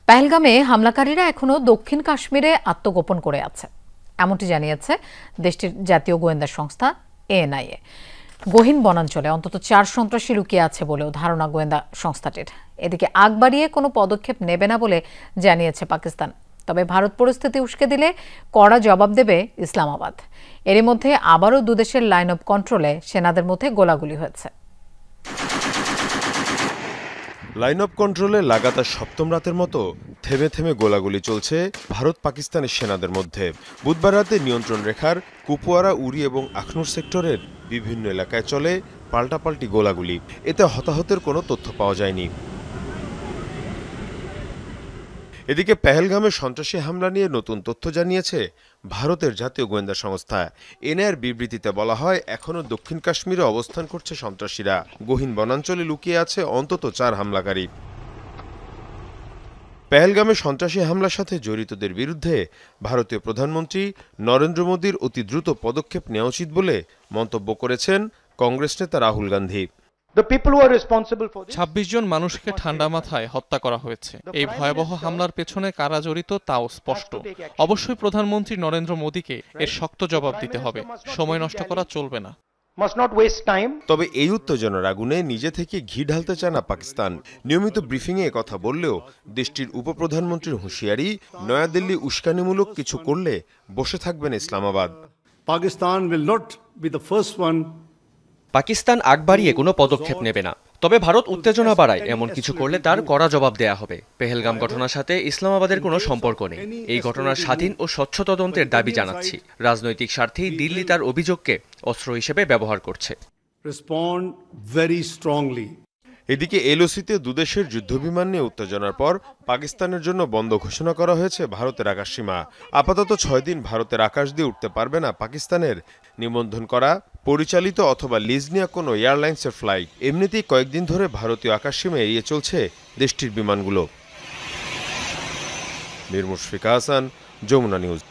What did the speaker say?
পেহেলগামে হামলাকারীরা এখনো দক্ষিণ কাশ্মীরে আত্মগোপন করে আছে, এমনটি জানিয়েছে দেশটির জাতীয় গোয়েন্দা সংস্থা এএনআইএ। গহীন বনাঞ্চলে অন্তত 4 সন্ত্রাসী লুকিয়ে আছে বলেও ধারণা গোয়েন্দা সংস্থাটির। এদিকে আগ বাড়িয়ে কোনো পদক্ষেপ নেবে না বলে জানিয়েছে পাকিস্তান। তবে ভারত পরিস্থিতি উস্কে দিলে কড়া জবাব দেবে ইসলামাবাদ। এরই মধ্যে আবারও দুদেশের লাইন অফ কন্ট্রোলে সেনাদের মধ্যে গোলাগুলি হয়েছে। লাইন অফ কন্ট্রোলে লাগাতার সপ্তম রাতের মতো থেমে থেমে গোলাগুলি চলছে ভারত পাকিস্তানের সেনাদের মধ্যে। বুধবার রাতে নিয়ন্ত্রণ রেখার কুপওয়ারা, উরি এবং আখনুর সেক্টরের বিভিন্ন এলাকায় চলে পাল্টাপাল্টি গোলাগুলি। এতে হতাহতের কোনো তথ্য পাওয়া যায়নি। এদিকে পেহেলগামে সন্ত্রাসী হামলা নিয়ে নতুন তথ্য জানিয়েছে ভারতের জাতীয় গোয়েন্দা সংস্থা। এনআইএর বিবৃতিতে বলা হয়, এখনও দক্ষিণ কাশ্মীরে অবস্থান করছে সন্ত্রাসীরা। গহীন বনাঞ্চলে লুকিয়ে আছে অন্তত 4 হামলাকারী। পেহেলগামে সন্ত্রাসী হামলার সাথে জড়িতদের বিরুদ্ধে ভারতীয় প্রধানমন্ত্রী নরেন্দ্র মোদীর অতি দ্রুত পদক্ষেপ নেওয়া উচিত বলে মন্তব্য করেছেন কংগ্রেস নেতা রাহুল গান্ধী। 26 জন মানুষকে ঠান্ডা মাথায় হত্যা করা হয়েছে। এই ভয়াবহ হামলার পেছনে কারা জড়িত তাও স্পষ্ট। অবশ্যই প্রধানমন্ত্রী নরেন্দ্র মোদীকে এর শক্ত জবাব দিতে হবে। সময় নষ্ট করা চলবে না। তবে এই উত্তেজনার আগুনে নিজে থেকে ঘি ঢালতে চায় না পাকিস্তান। নিয়মিত ব্রিফিংয়ে কথা বললেও দেশটির উপপ্রধানমন্ত্রীর হুঁশিয়ারি, নয়াদিল্লি উস্কানিমূলক কিছু করলে বসে থাকবেন ইসলামাবাদ। পাকিস্তান আগ বাড়িয়ে কোনো পদক্ষেপ নেবে না, তবে ভারত উত্তেজনা বাড়ায় এমন কিছু করলে তার কড়া জবাব দেয়া হবে। পেহেলগাম ঘটনার সাথে ইসলামাবাদের কোনো সম্পর্ক নেই। এই ঘটনার স্বাধীন ও স্বচ্ছ তদন্তের দাবি জানাচ্ছি। রাজনৈতিক স্বার্থেই দিল্লি তার অভিযোগকে অস্ত্র হিসেবে ব্যবহার করছে। এদিকে এলওসিতে দুদেশের যুদ্ধবিমান নিয়ে উত্তেজনার পর পাকিস্তানের জন্য বন্ধ ঘোষণা করা হয়েছে ভারতের আকাশসীমা। আপাতত 6 দিন ভারতের আকাশ দিয়ে উঠতে পারবে না পাকিস্তানের নিবন্ধন করা, পরিচালিত অথবা লিজ নেওয়া কোনো এয়ারলাইন্সের ফ্লাইট। এমনিতেই কয়েকদিন ধরে ভারতীয় আকাশসীমা এড়িয়ে চলছে দেশটির বিমানগুলো। মীর মুশফিক হাসান, যমুনা নিউজ।